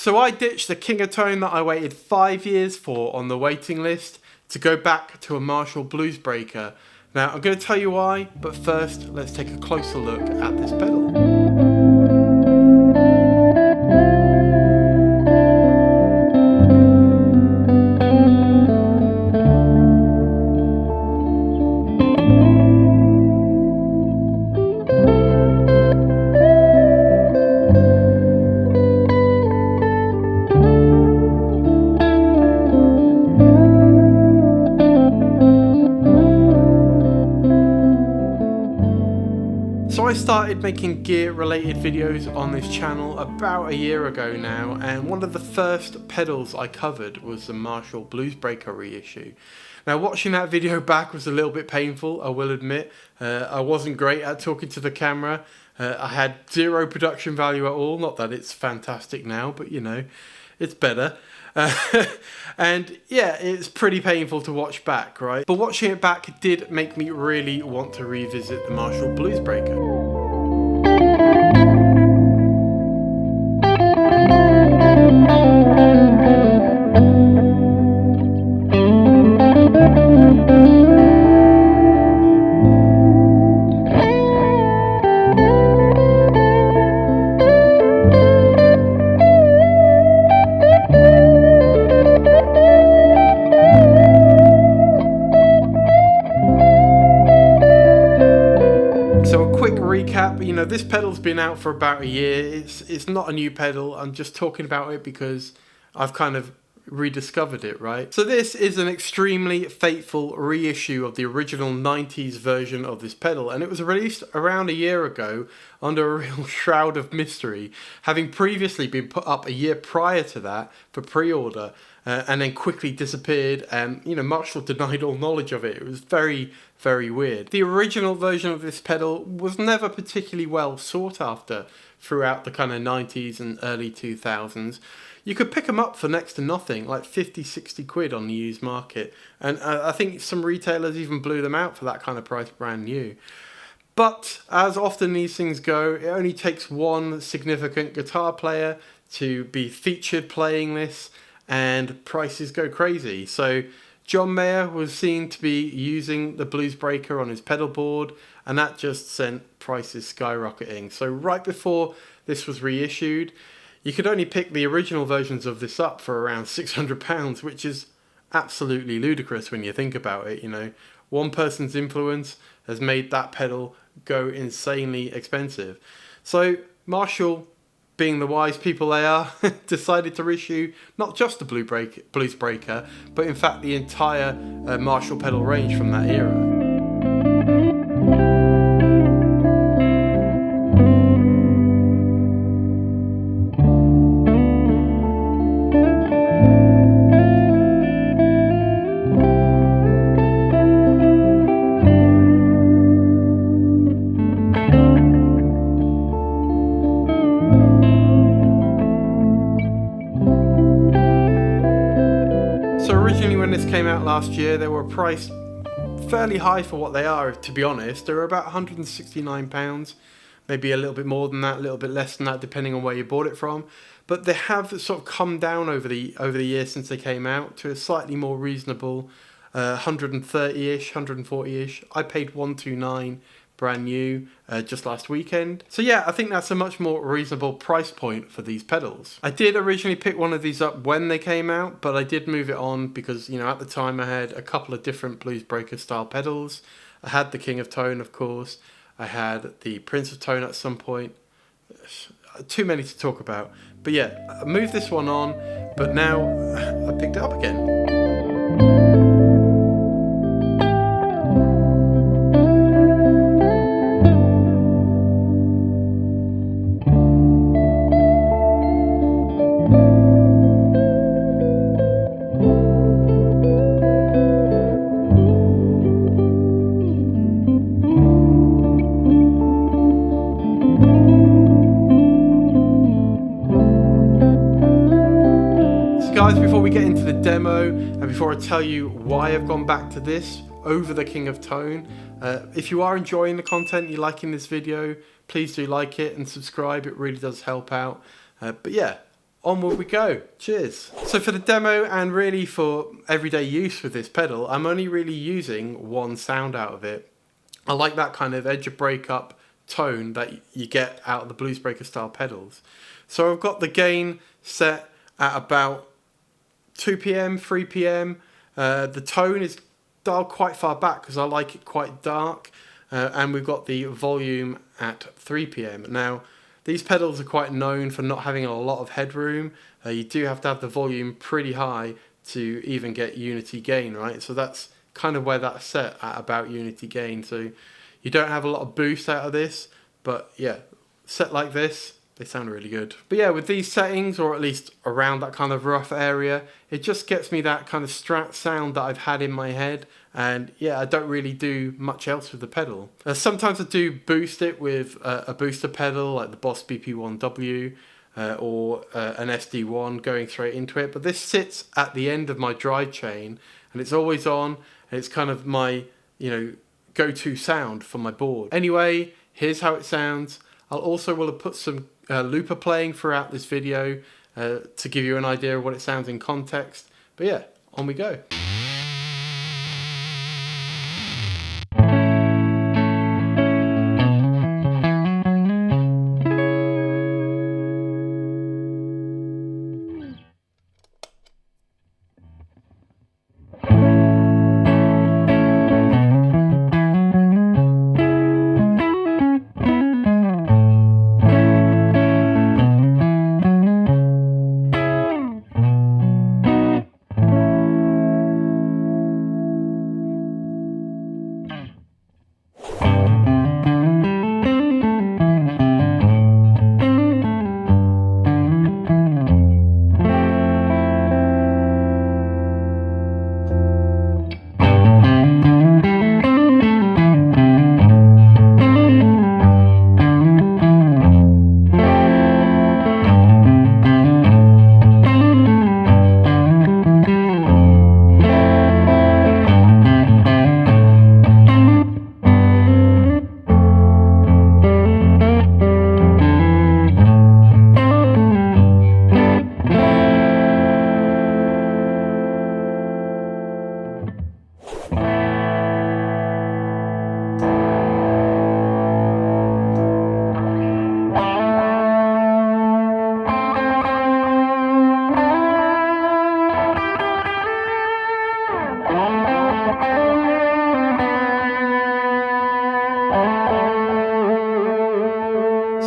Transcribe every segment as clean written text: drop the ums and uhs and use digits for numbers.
So I ditched the King of Tone that I waited 5 years for on the waiting list to go back to a Marshall Bluesbreaker. Now I'm going to tell you why, but first let's take a closer look at this pedal. So I started making gear related videos on this channel about a year ago now, and one of the first pedals I covered was the Marshall Bluesbreaker reissue. Now watching that video back was a little bit painful, I will admit. I wasn't great at talking to the camera. I had zero production value at all, not that it's fantastic now, but you know, it's better. And yeah, it's pretty painful to watch back, right? But watching it back did make me really want to revisit the Marshall Bluesbreaker. So a quick recap, you know, this pedal's been out for about a year. It's not a new pedal. I'm just talking about it because I've kind of rediscovered it, right? So this is an extremely faithful reissue of the original 90s version of this pedal, and it was released around a year ago under a real shroud of mystery, having previously been put up a year prior to that for pre-order, and then quickly disappeared, and you know, Marshall denied all knowledge of it. It was very, very weird. The original version of this pedal was never particularly well sought after throughout the kind of 90s and early 2000s. You could pick them up for next to nothing, like 50-60 quid on the used market, and I think some retailers even blew them out for that kind of price brand new. But as often these things go, it only takes one significant guitar player to be featured playing this, and prices go crazy. So John Mayer was seen to be using the Bluesbreaker on his pedal board, and that just sent prices skyrocketing. So right before this was reissued, you could only pick the original versions of this up for around £600, which is absolutely ludicrous when you think about it. You know, one person's influence has made that pedal go insanely expensive. So Marshall, being the wise people they are, decided to reissue not just the Bluesbreaker, but in fact the entire Marshall pedal range from that era. So originally when this came out last year, they were priced fairly high for what they are, to be honest. They were about £169, maybe a little bit more than that, a little bit less than that, depending on where you bought it from. But they have sort of come down over the years since they came out to a slightly more reasonable 130-ish, 140-ish. I paid £129 brand new just last weekend. So yeah, I think that's a much more reasonable price point for these pedals. I did originally pick one of these up when they came out, but I did move it on because, you know, at the time I had a couple of different Bluesbreaker style pedals. I had the King of Tone, of course. I had the Prince of Tone at some point. Too many to talk about. But yeah, I moved this one on, but now I picked it up again. Guys, before we get into the demo and before I tell you why I've gone back to this over the King of Tone, if you are enjoying the content, you're liking this video, please do like it and subscribe. It really does help out. But yeah, onward we go. Cheers. So for the demo and really for everyday use with this pedal, I'm only really using one sound out of it. I like that kind of edge of breakup tone that you get out of the Bluesbreaker style pedals. So I've got the gain set at about 2 p.m, 3 p.m. The tone is dialed quite far back because I like it quite dark. And we've got the volume at 3 p.m. Now, these pedals are quite known for not having a lot of headroom. You do have to have the volume pretty high to even get unity gain, right? So that's kind of where that's set at, about unity gain. So you don't have a lot of boost out of this, but yeah, set like this, they sound really good. But yeah, with these settings, or at least around that kind of rough area, it just gets me that kind of Strat sound that I've had in my head. And yeah, I don't really do much else with the pedal. Sometimes I do boost it with a booster pedal like the Boss BP1W or an SD1 going straight into it. But this sits at the end of my drive chain and it's always on. And it's kind of my, go-to sound for my board. Anyway, here's how it sounds. I'll also will have put some looper playing throughout this video to give you an idea of what it sounds in context. But yeah, on we go.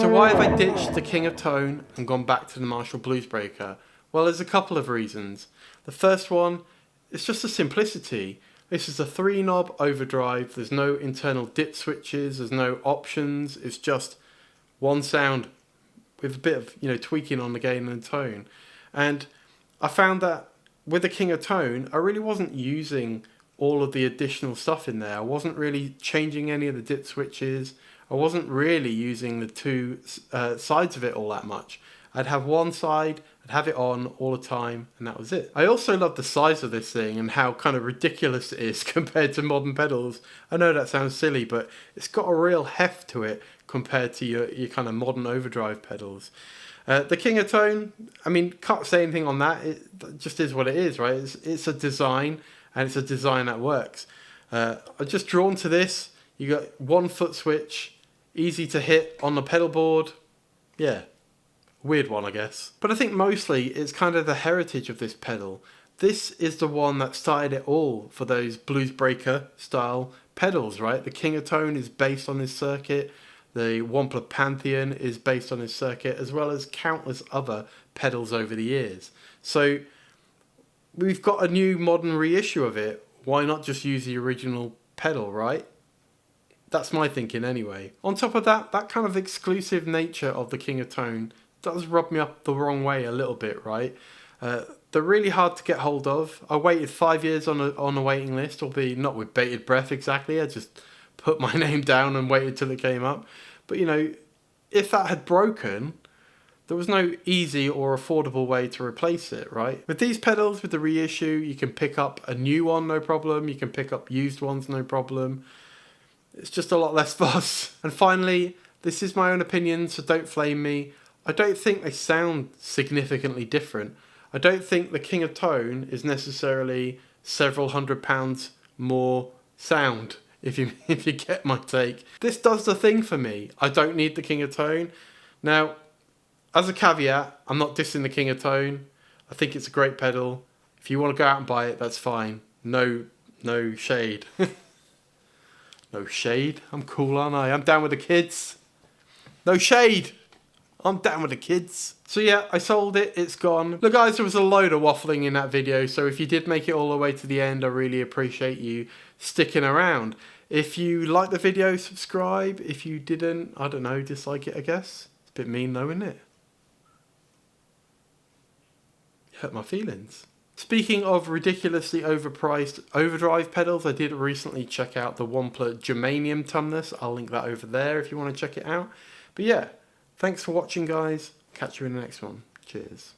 So why have I ditched the King of Tone and gone back to the Marshall Bluesbreaker? Well, there's a couple of reasons. The first one is just the simplicity. This is a 3-knob overdrive. There's no internal dip switches. There's no options. It's just one sound with a bit of tweaking on the gain and tone. And I found that with the King of Tone, I really wasn't using all of the additional stuff in there. I wasn't really changing any of the dip switches. I wasn't really using the two sides of it all that much. I'd have one side, I'd have it on all the time, and that was it. I also love the size of this thing and how kind of ridiculous it is compared to modern pedals. I know that sounds silly, but it's got a real heft to it compared to your kind of modern overdrive pedals. The King of Tone, I mean, can't say anything on that. It just is what it is, right? It's a design, and it's a design that works. I'm just drawn to this. You got one foot switch, easy to hit on the pedal board. Yeah, weird one, I guess. But I think mostly it's kind of the heritage of this pedal. This is the one that started it all for those Bluesbreaker style pedals, right? The King of Tone is based on this circuit. The Wampler Pantheon is based on this circuit, as well as countless other pedals over the years. So we've got a new modern reissue of it. Why not just use the original pedal, right? That's my thinking anyway. On top of that, that kind of exclusive nature of the King of Tone does rub me up the wrong way a little bit, right? They're really hard to get hold of. I waited 5 years on a waiting list, albeit not with bated breath exactly. I just put my name down and waited till it came up. But if that had broken, there was no easy or affordable way to replace it, right? With these pedals, with the reissue, you can pick up a new one, no problem. You can pick up used ones, no problem. It's just a lot less fuss. And finally, this is my own opinion, so don't flame me. I don't think they sound significantly different. I don't think the King of Tone is necessarily several £100 more sound, if you if you get my take. This does the thing for me. I don't need the King of Tone. Now, as a caveat, I'm not dissing the King of Tone. I think it's a great pedal. If you want to go out and buy it, that's fine. No shade. No shade? I'm cool, aren't I? I'm down with the kids. No shade. I'm down with the kids. So yeah, I sold it. It's gone. Look guys, there was a load of waffling in that video. So if you did make it all the way to the end, I really appreciate you sticking around. If you liked the video, subscribe. If you didn't, I don't know, dislike it, I guess. It's a bit mean though, isn't it? Hurt my feelings. Speaking of ridiculously overpriced overdrive pedals, I did recently check out the Wampler Germanium Tumnus. I'll link that over there if you want to check it out. But yeah, thanks for watching guys. Catch you in the next one. Cheers.